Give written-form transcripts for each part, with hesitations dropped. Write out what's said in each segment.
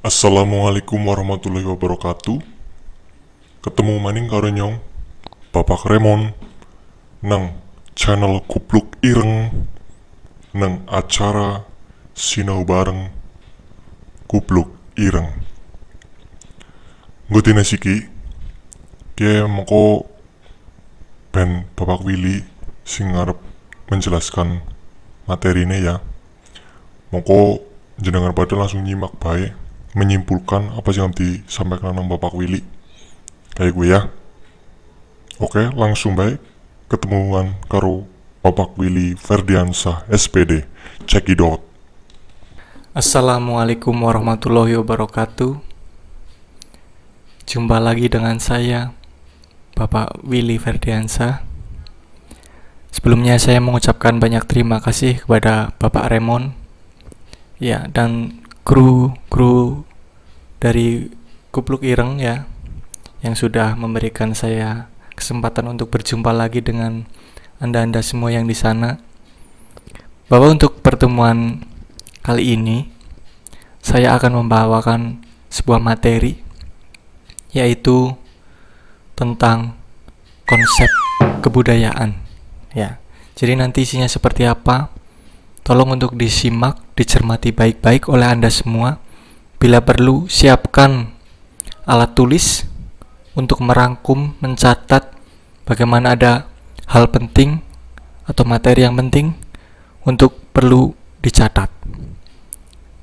Assalamualaikum warahmatullahi wabarakatuh. Ketemu maning karo nyong Bapak Remon nang channel Kupluk Ireng nang acara Sinau Bareng Kupluk Ireng. Nggutina siki ke mengko ben Bapak Willy sing ngarep menjelaskan materinya ya. Mongko jenengan pada langsung nyimak bae, menyimpulkan apa yang disampaikan nang Bapak Willy. Kayak gue ya. Oke, langsung baik ketemuan karo Bapak Willy Ferdiansah SPD. Check it out. Assalamualaikum warahmatullahi wabarakatuh. Jumpa lagi dengan saya, Bapak Willy Ferdiansah. Sebelumnya saya mengucapkan banyak terima kasih kepada Bapak Remon, ya, dan kru dari Kupluk Ireng ya, yang sudah memberikan saya kesempatan untuk berjumpa lagi dengan Anda semua yang di sana. Bahwa untuk pertemuan kali ini saya akan membawakan sebuah materi, yaitu tentang konsep kebudayaan ya. Jadi nanti isinya seperti apa, tolong untuk disimak, dicermati baik-baik oleh Anda semua. Bila perlu, siapkan alat tulis untuk merangkum, mencatat bagaimana ada hal penting atau materi yang penting untuk perlu dicatat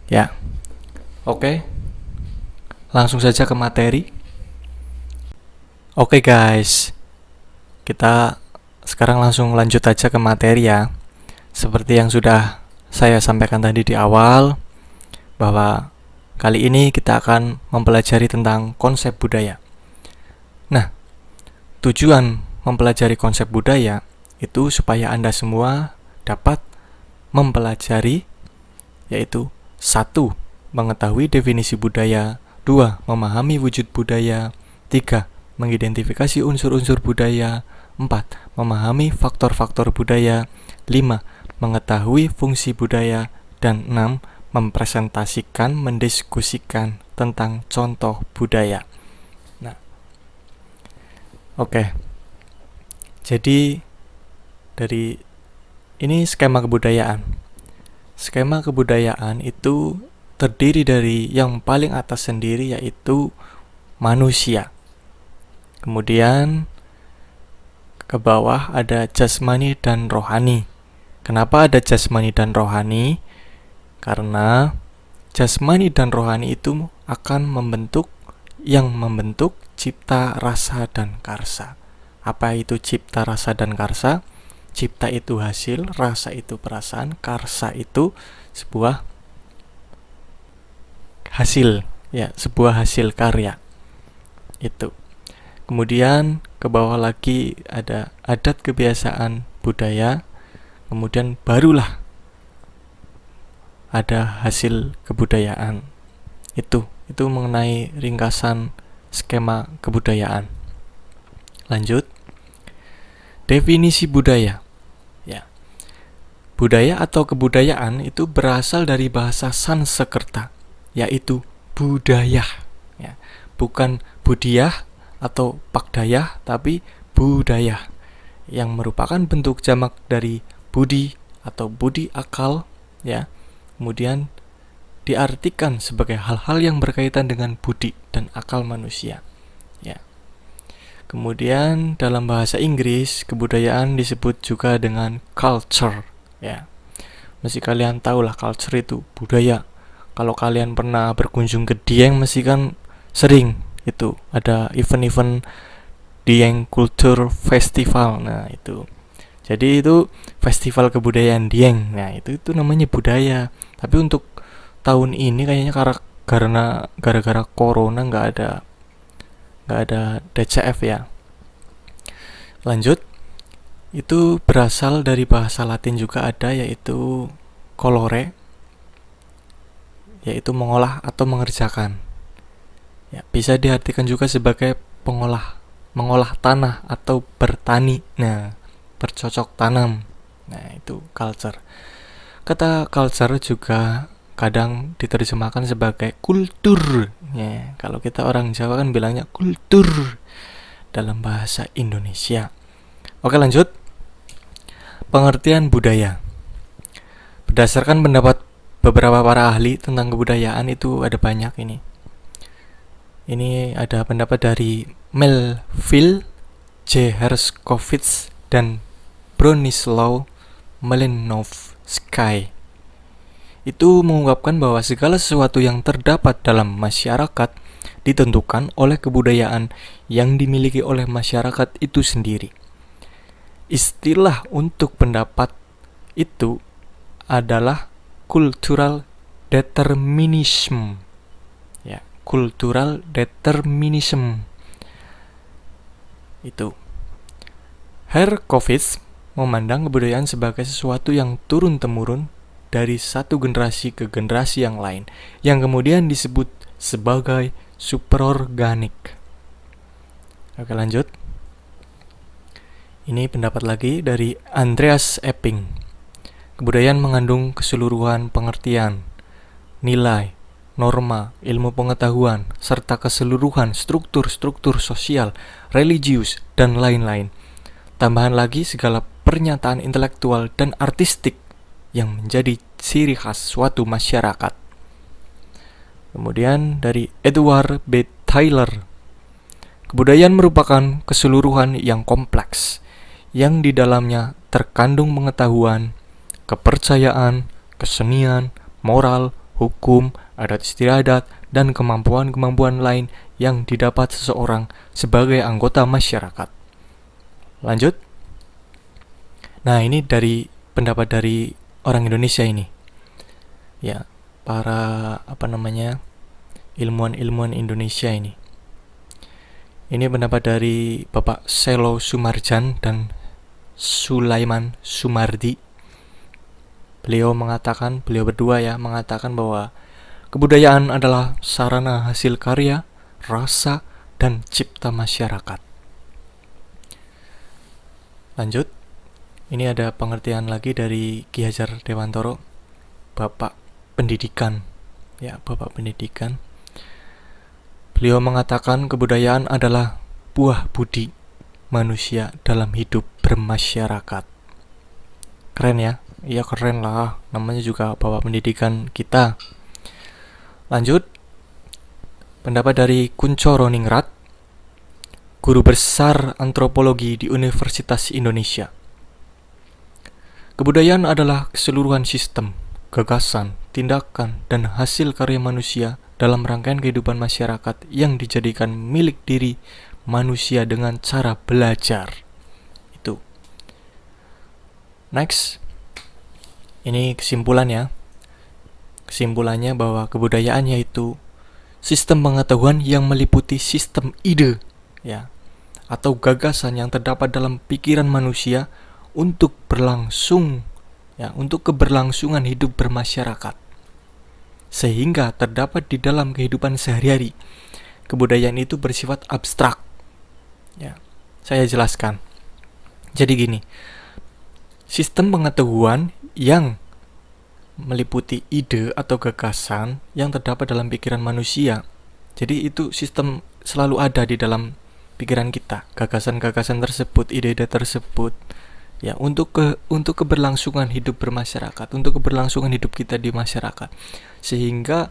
ya. Oke, langsung saja ke materi. Oke guys, kita sekarang langsung lanjut aja ke materi ya. Seperti yang sudah saya sampaikan tadi di awal, bahwa kali ini kita akan mempelajari tentang konsep budaya. Nah, tujuan mempelajari konsep budaya itu supaya Anda semua dapat mempelajari, yaitu 1. Mengetahui definisi budaya, 2. Memahami wujud budaya, 3. Mengidentifikasi unsur-unsur budaya, 4. Memahami faktor-faktor budaya, 5. Mengetahui fungsi budaya, dan 6. Mempresentasikan, mendiskusikan tentang contoh budaya. Nah, oke. Jadi dari ini skema kebudayaan. Skema kebudayaan itu terdiri dari yang paling atas sendiri, yaitu manusia. Kemudian ke bawah ada jasmani dan rohani. Kenapa ada jasmani dan rohani? Karena jasmani dan rohani itu akan membentuk cipta, rasa, dan karsa. Apa itu cipta, rasa, dan karsa? Cipta itu hasil, rasa itu perasaan, karsa itu sebuah hasil, ya, sebuah hasil karya. Itu. Kemudian ke bawah lagi ada adat kebiasaan budaya. Kemudian barulah ada hasil kebudayaan. Itu mengenai ringkasan skema kebudayaan. Lanjut. Definisi budaya. Ya. Budaya atau kebudayaan itu berasal dari bahasa Sanskerta, yaitu budaya. Ya. Bukan budiyah atau pakdayah, tapi budaya, yang merupakan bentuk jamak dari budi atau budi akal ya. Kemudian diartikan sebagai hal-hal yang berkaitan dengan budi dan akal manusia ya. Kemudian dalam bahasa Inggris, kebudayaan disebut juga dengan culture ya. Mesti kalian tahu lah, culture itu budaya. Kalau kalian pernah berkunjung ke Dieng, mesti kan sering itu ada event-event Dieng Culture Festival. Nah, itu. Jadi itu festival kebudayaan Dieng. Nah, itu namanya budaya. Tapi untuk tahun ini kayaknya karena gara-gara corona nggak ada DCF ya. Lanjut. Itu berasal dari bahasa Latin juga ada, yaitu colore, yaitu mengolah atau mengerjakan. Ya, bisa diartikan juga sebagai mengolah tanah atau bertani. Nah, bercocok tanam. Nah, itu culture. Kata culture juga kadang diterjemahkan sebagai kultur. Ya, kalau kita orang Jawa kan bilangnya kultur dalam bahasa Indonesia. Oke, lanjut. Pengertian budaya. Berdasarkan pendapat beberapa para ahli tentang kebudayaan itu ada banyak ini. Ini ada pendapat dari Melville J. Herskovits dan Bronislaw Malinovsky. Itu mengungkapkan bahwa segala sesuatu yang terdapat dalam masyarakat ditentukan oleh kebudayaan yang dimiliki oleh masyarakat itu sendiri. Istilah untuk pendapat itu adalah cultural determinism. Ya, cultural determinism. Itu. Herskovits memandang kebudayaan sebagai sesuatu yang turun-temurun dari satu generasi ke generasi yang lain, yang kemudian disebut sebagai superorganik. Oke, lanjut. Ini pendapat lagi dari Andreas Epping. Kebudayaan mengandung keseluruhan pengertian, nilai, norma, ilmu pengetahuan, serta keseluruhan struktur-struktur sosial, religius, dan lain-lain. Tambahan lagi segala pernyataan intelektual dan artistik yang menjadi ciri khas suatu masyarakat. Kemudian dari Edward B. Tyler, kebudayaan merupakan keseluruhan yang kompleks, yang di dalamnya terkandung pengetahuan, kepercayaan, kesenian, moral, hukum, adat istiadat, dan kemampuan-kemampuan lain yang didapat seseorang sebagai anggota masyarakat. Lanjut. Nah, ini dari pendapat dari orang Indonesia ini. Ya, para ilmuwan-ilmuwan Indonesia ini. Ini pendapat dari Bapak Selo Sumarjan dan Sulaiman Sumardi. Beliau berdua mengatakan bahwa kebudayaan adalah sarana hasil karya, rasa, dan cipta masyarakat. Lanjut. Ini ada pengertian lagi dari Ki Hajar Dewantoro, Bapak Pendidikan. Ya, Bapak Pendidikan. Beliau mengatakan kebudayaan adalah buah budi manusia dalam hidup bermasyarakat. Keren ya? Iya, keren lah. Namanya juga Bapak Pendidikan kita. Lanjut. Pendapat dari Kuncoro Ningrat, guru besar antropologi di Universitas Indonesia. Kebudayaan adalah keseluruhan sistem, gagasan, tindakan, dan hasil karya manusia dalam rangkaian kehidupan masyarakat yang dijadikan milik diri manusia dengan cara belajar. Itu. Next. Ini kesimpulannya. Kesimpulannya bahwa kebudayaan yaitu sistem pengetahuan yang meliputi sistem ide, ya, atau gagasan yang terdapat dalam pikiran manusia untuk keberlangsungan hidup bermasyarakat, sehingga terdapat di dalam kehidupan sehari-hari. Kebudayaan itu bersifat abstrak. Ya, saya jelaskan. Jadi gini, sistem pengetahuan yang meliputi ide atau gagasan yang terdapat dalam pikiran manusia. Jadi itu sistem selalu ada di dalam pikiran kita, gagasan-gagasan tersebut, ide-ide tersebut. Ya, untuk keberlangsungan hidup bermasyarakat, untuk keberlangsungan hidup kita di masyarakat, sehingga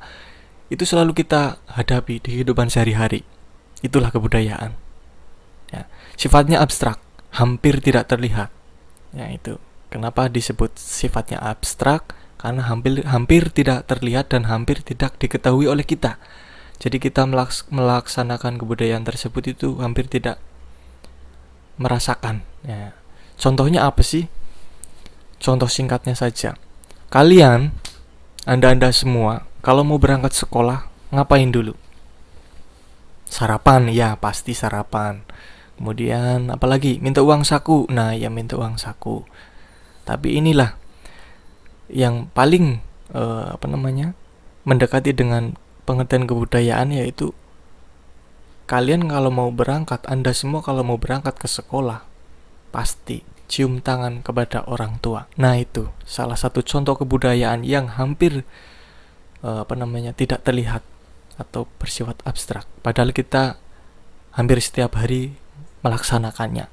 itu selalu kita hadapi di kehidupan sehari-hari. Itulah kebudayaan. Ya, sifatnya abstrak, hampir tidak terlihat. Ya, itu kenapa disebut sifatnya abstrak, karena hampir tidak terlihat dan hampir tidak diketahui oleh kita. Jadi kita melaksanakan kebudayaan tersebut itu hampir tidak merasakan. Ya. Contohnya apa sih? Contoh singkatnya saja. Kalian, Anda semua, kalau mau berangkat sekolah, ngapain dulu? Sarapan, ya pasti sarapan. Kemudian apalagi? Minta uang saku. Nah, ya minta uang saku. Tapi inilah yang paling mendekati dengan pengertian kebudayaan, yaitu kalian kalau mau berangkat, Anda semua kalau mau berangkat ke sekolah, pasti cium tangan kepada orang tua. Nah, itu salah satu contoh kebudayaan yang hampir tidak terlihat atau bersifat abstrak. Padahal kita hampir setiap hari melaksanakannya.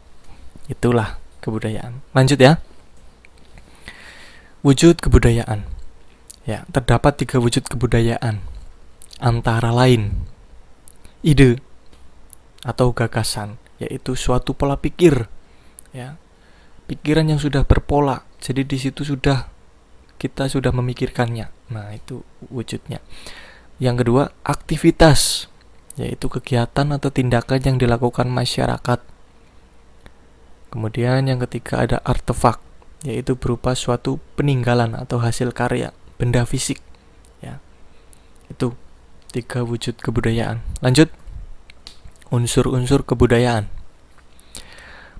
Itulah kebudayaan. Lanjut ya. Wujud kebudayaan. Ya, terdapat 3 wujud kebudayaan. Antara lain ide atau gagasan, yaitu suatu pola pikir, ya. Pikiran yang sudah berpola. Jadi di situ kita sudah memikirkannya. Nah, itu wujudnya. Yang kedua, aktivitas, yaitu kegiatan atau tindakan yang dilakukan masyarakat. Kemudian yang ketiga ada artefak, yaitu berupa suatu peninggalan atau hasil karya, benda fisik, ya. Itu 3 wujud kebudayaan. Lanjut, unsur-unsur kebudayaan.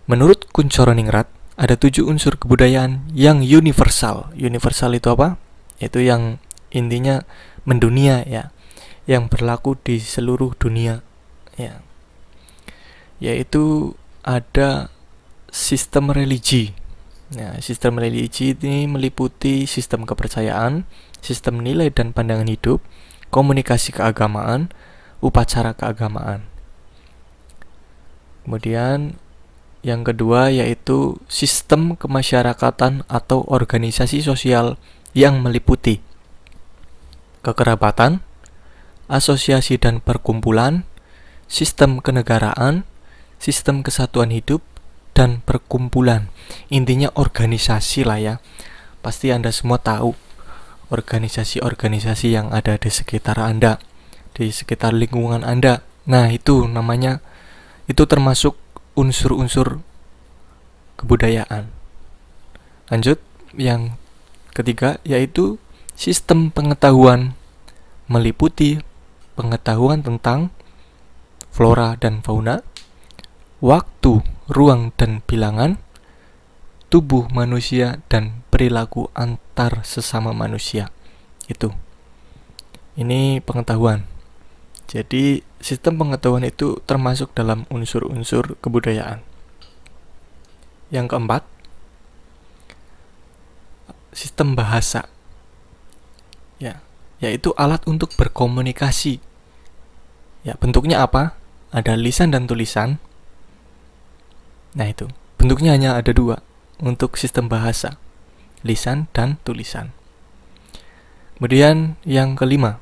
Menurut Kunchoroningrat, ada 7 unsur kebudayaan yang universal. Universal itu apa? Itu yang intinya mendunia, ya, yang berlaku di seluruh dunia, ya. Yaitu ada sistem religi. Nah, sistem religi ini meliputi sistem kepercayaan, sistem nilai dan pandangan hidup, komunikasi keagamaan, upacara keagamaan. Kemudian yang kedua yaitu sistem kemasyarakatan atau organisasi sosial yang meliputi kekerabatan, asosiasi dan perkumpulan, sistem kenegaraan, sistem kesatuan hidup, dan perkumpulan. Intinya organisasi lah ya. Pasti Anda semua tahu organisasi-organisasi yang ada di sekitar Anda, di sekitar lingkungan Anda. Nah, itu termasuk unsur-unsur kebudayaan. Lanjut, yang ketiga yaitu sistem pengetahuan, meliputi pengetahuan tentang flora dan fauna, waktu, ruang dan bilangan, tubuh manusia dan perilaku antar sesama manusia. Ini pengetahuan. Jadi sistem pengetahuan itu termasuk dalam unsur-unsur kebudayaan. Yang keempat, sistem bahasa. Ya, yaitu alat untuk berkomunikasi. Ya, bentuknya apa? Ada lisan dan tulisan. Nah, itu bentuknya hanya ada 2 untuk sistem bahasa, lisan dan tulisan. Kemudian yang kelima,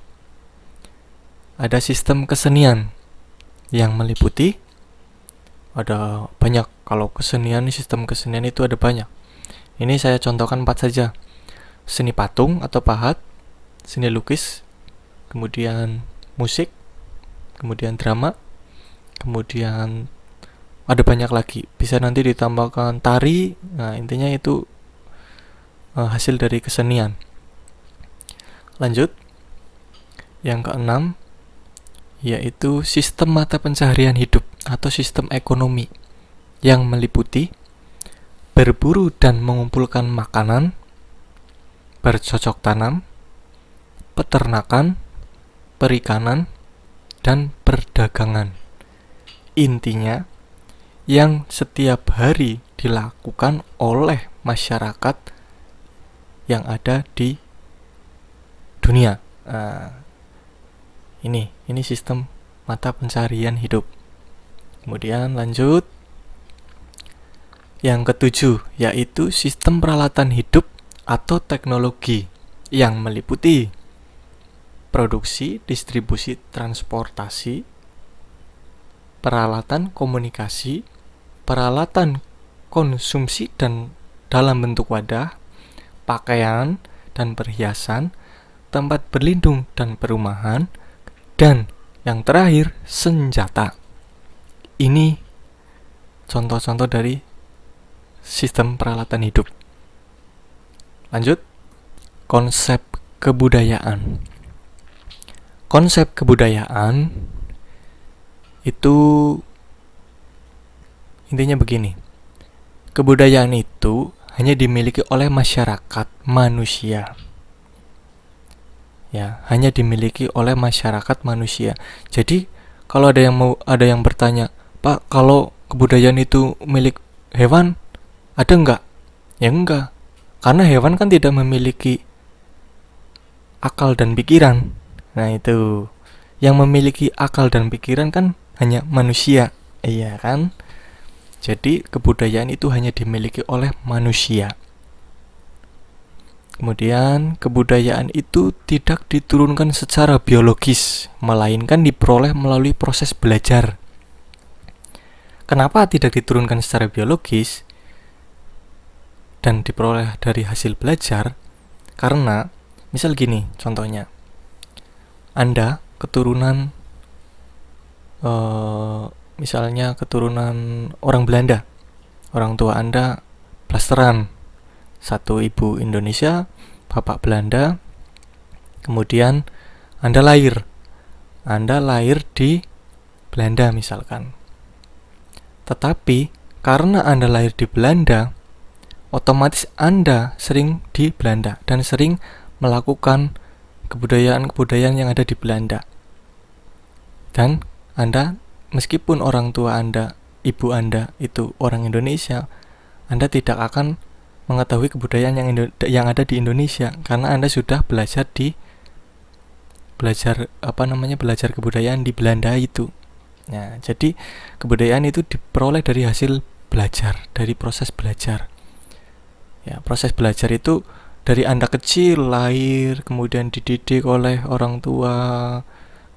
ada sistem kesenian yang meliputi ada banyak. Kalau sistem kesenian itu ada banyak. Ini saya contohkan 4 saja. Seni patung atau pahat, seni lukis, kemudian musik, kemudian drama, kemudian ada banyak lagi. Bisa nanti ditambahkan tari. Nah, intinya itu hasil dari kesenian. Lanjut, yang keenam yaitu sistem mata pencaharian hidup atau sistem ekonomi yang meliputi berburu dan mengumpulkan makanan, bercocok tanam, peternakan, perikanan, dan perdagangan. Intinya yang setiap hari dilakukan oleh masyarakat yang ada di dunia. Ini sistem mata pencaharian hidup. Kemudian lanjut, yang ketujuh yaitu sistem peralatan hidup atau teknologi yang meliputi produksi, distribusi, transportasi, peralatan komunikasi, peralatan konsumsi dan dalam bentuk wadah, pakaian dan perhiasan, tempat berlindung dan perumahan, dan yang terakhir senjata. Ini contoh-contoh dari sistem peralatan hidup. Lanjut, konsep kebudayaan. Konsep kebudayaan itu intinya begini. Kebudayaan itu hanya dimiliki oleh masyarakat manusia. Ya, hanya dimiliki oleh masyarakat manusia. Jadi, kalau ada yang bertanya, "Pak, kalau kebudayaan itu milik hewan, Ada enggak? Ya enggak. Karena hewan kan tidak memiliki akal dan pikiran. Nah, itu. Yang memiliki akal dan pikiran kan hanya manusia. Iya kan? Jadi kebudayaan itu hanya dimiliki oleh manusia. Kemudian kebudayaan itu tidak diturunkan secara biologis, melainkan diperoleh melalui proses belajar. Kenapa tidak diturunkan secara biologis dan diperoleh dari hasil belajar? Karena misal gini contohnya, Anda keturunan misalnya keturunan orang Belanda, orang tua Anda blasteran, satu ibu Indonesia, bapak Belanda. Kemudian Anda lahir di Belanda misalkan. Tetapi karena Anda lahir di Belanda, otomatis Anda sering di Belanda dan sering melakukan kebudayaan-kebudayaan yang ada di Belanda. Dan Anda, meskipun orang tua Anda, ibu Anda itu orang Indonesia, Anda tidak akan mengetahui kebudayaan yang ada di Indonesia karena Anda sudah belajar kebudayaan di Belanda itu. Nah, jadi kebudayaan itu diperoleh dari hasil belajar, dari proses belajar. Ya, proses belajar itu dari Anda kecil lahir, kemudian dididik oleh orang tua,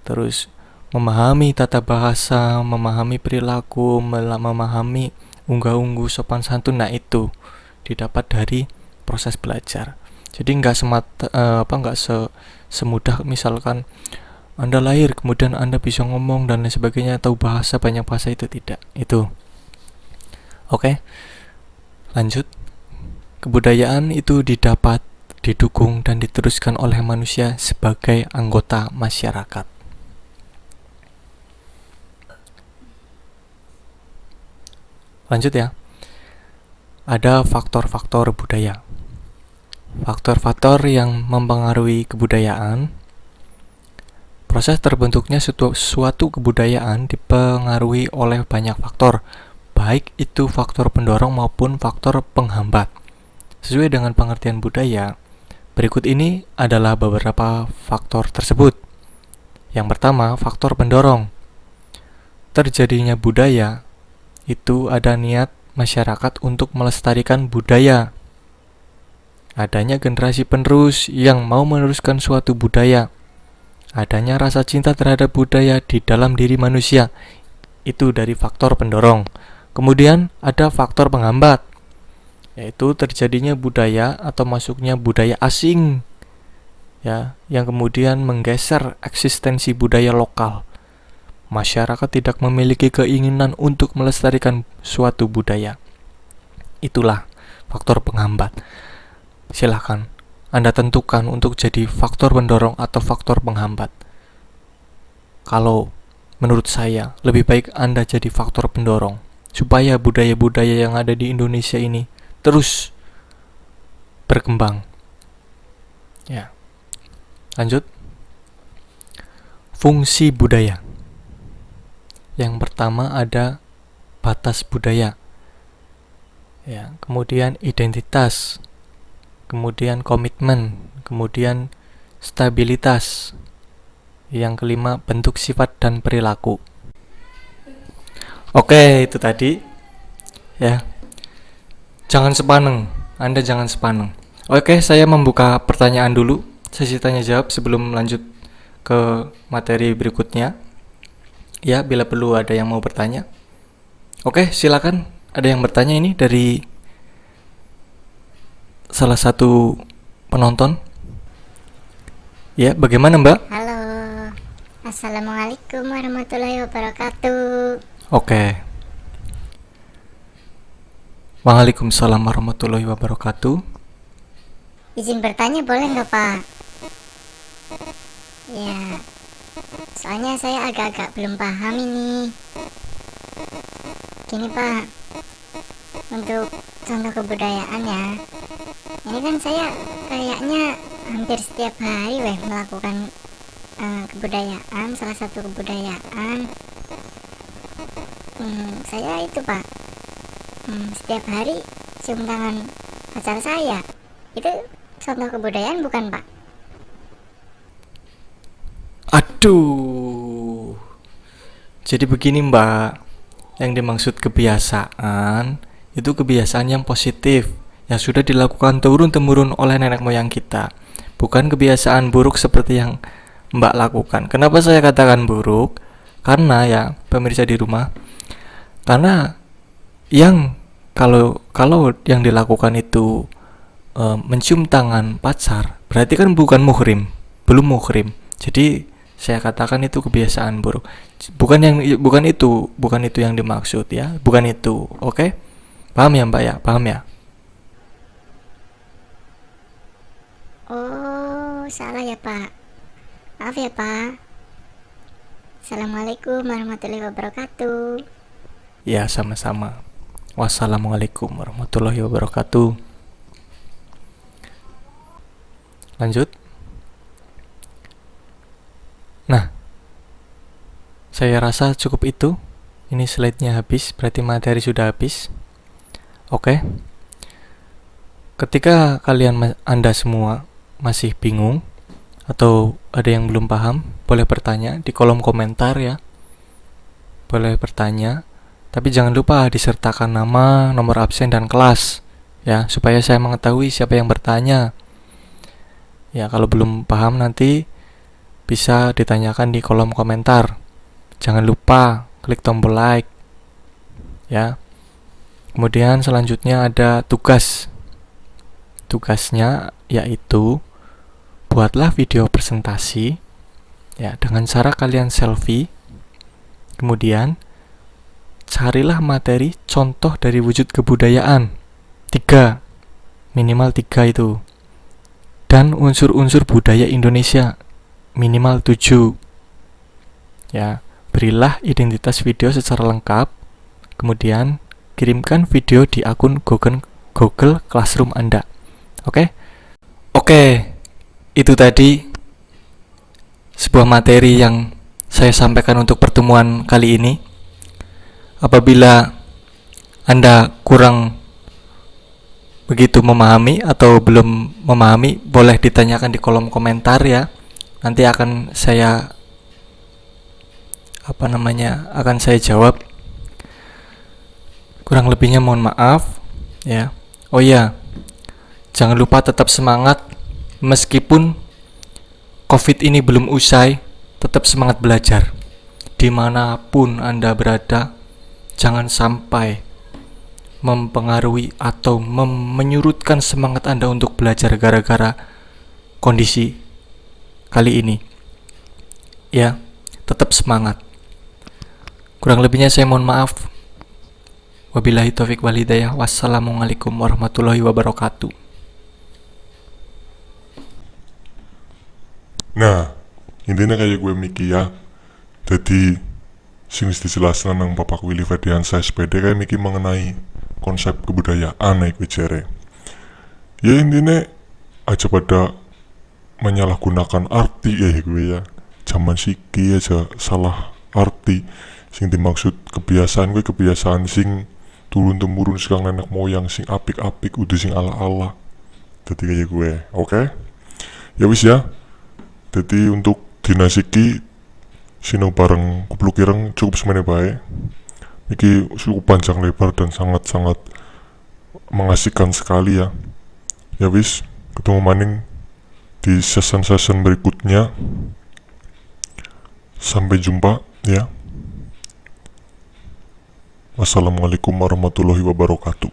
terus memahami tata bahasa, memahami perilaku, memahami unggah-ungguh sopan santun. Nah, itu didapat dari proses belajar. Jadi nggak semudah misalkan Anda lahir kemudian Anda bisa ngomong dan lain sebagainya, tahu banyak bahasa, itu tidak. Itu. Oke. Lanjut. Kebudayaan itu didapat, didukung dan diteruskan oleh manusia sebagai anggota masyarakat. Lanjut ya. Ada faktor-faktor budaya. Faktor-faktor yang mempengaruhi kebudayaan. Proses terbentuknya suatu kebudayaan dipengaruhi oleh banyak faktor, baik itu faktor pendorong maupun faktor penghambat. Sesuai dengan pengertian budaya, berikut ini adalah beberapa faktor tersebut. Yang pertama, faktor pendorong. Terjadinya budaya itu ada niat masyarakat untuk melestarikan budaya. Adanya generasi penerus yang mau meneruskan suatu budaya. Adanya rasa cinta terhadap budaya di dalam diri manusia. Itu dari faktor pendorong. Kemudian ada faktor penghambat, yaitu terjadinya budaya atau masuknya budaya asing, ya, yang kemudian menggeser eksistensi budaya lokal. Masyarakat tidak memiliki keinginan untuk melestarikan suatu budaya. Itulah faktor penghambat. Silahkan Anda tentukan untuk jadi faktor pendorong atau faktor penghambat. Kalau menurut saya lebih baik Anda jadi faktor pendorong supaya budaya-budaya yang ada di Indonesia ini terus berkembang. Ya. Lanjut. Fungsi budaya. Yang pertama ada batas budaya. Ya, kemudian identitas, kemudian komitmen, kemudian stabilitas. Yang kelima, bentuk sifat dan perilaku. Oke, itu tadi. Ya. Jangan sepaneng. Anda jangan sepaneng. Oke, saya membuka pertanyaan dulu. Sesi tanya jawab sebelum lanjut ke materi berikutnya. Ya, bila perlu ada yang mau bertanya. Oke, silakan. Ada yang bertanya ini dari salah satu penonton. Ya, bagaimana Mbak? Halo, Assalamualaikum warahmatullahi wabarakatuh. Oke. Waalaikumsalam warahmatullahi wabarakatuh. Izin bertanya boleh nggak Pak? Ya, soalnya saya agak-agak belum paham ini. Gini Pak, untuk contoh kebudayaan ya. Ini kan saya kayaknya hampir setiap hari melakukan kebudayaan, salah satu kebudayaan. Saya itu Pak, setiap hari cium tangan pacar saya. Itu contoh kebudayaan bukan, Pak? Aduh. Jadi begini, Mbak. Yang dimaksud kebiasaan itu kebiasaan yang positif yang sudah dilakukan turun-temurun oleh nenek moyang kita. Bukan kebiasaan buruk seperti yang Mbak lakukan. Kenapa saya katakan buruk? Karena ya, pemirsa di rumah, karena yang kalau yang dilakukan itu mencium tangan pacar, berarti kan bukan muhrim, belum muhrim. Jadi saya katakan itu kebiasaan buruk. Bukan itu yang dimaksud ya, bukan itu. Oke? Paham ya, Mbak ya? Paham ya? Oh, salah ya, Pak. Maaf ya, Pak. Assalamualaikum warahmatullahi wabarakatuh. Ya, sama-sama. Wassalamualaikum warahmatullahi wabarakatuh. Lanjut. Nah, saya rasa cukup itu. Ini slide-nya habis, berarti materi sudah habis. Oke. Ketika Anda semua masih bingung atau ada yang belum paham, boleh bertanya di kolom komentar ya. Boleh bertanya, tapi jangan lupa disertakan nama, nomor absen, dan kelas ya, supaya saya mengetahui siapa yang bertanya. Ya, kalau belum paham nanti bisa ditanyakan di kolom komentar. Jangan lupa klik tombol like ya. Kemudian selanjutnya ada tugas. Tugasnya yaitu buatlah video presentasi ya dengan cara kalian selfie. Kemudian carilah materi contoh dari wujud kebudayaan 3, minimal 3 itu, dan unsur-unsur budaya Indonesia minimal 7 ya. Berilah identitas video secara lengkap, kemudian kirimkan video di akun Google Classroom Anda. Oke, itu tadi sebuah materi yang saya sampaikan untuk pertemuan kali ini. Apabila Anda kurang begitu memahami atau belum memahami, boleh ditanyakan di kolom komentar ya. Nanti akan saya jawab. Kurang lebihnya mohon maaf ya. Oh ya, jangan lupa tetap semangat meskipun COVID ini belum usai. Tetap semangat belajar dimanapun Anda berada. Jangan sampai mempengaruhi atau menyurutkan semangat Anda untuk belajar gara-gara kondisi kali ini ya. Tetap semangat. Kurang lebihnya saya mohon maaf. Wabillahi taufik wal hidayah. Wassalamualaikum warahmatullahi wabarakatuh. Nah, intinya kayak gue mikir ya. Jadi sing dijelaskan nang Bapak Willy Ferdiansyah SPD kayak mikir mengenai konsep kebudayaan gue jere. Ya intinya aja pada menyalahgunakan arti ya gue ya. Zaman siki aja salah arti. Sing dimaksud kebiasaan gue kebiasaan sing turun-temurun sekarang nenek moyang, sing apik-apik udah sing ala-ala. Jadi kayak gue, oke? Ya wis ya. Jadi untuk dinasiki sinau bareng kupluk ireng cukup semene bae. Iki cukup panjang lebar dan sangat-sangat mengasihkan sekali ya. Ya wis, ketemu maning di season-season berikutnya. Sampai jumpa ya. Wassalamualaikum warahmatullahi wabarakatuh.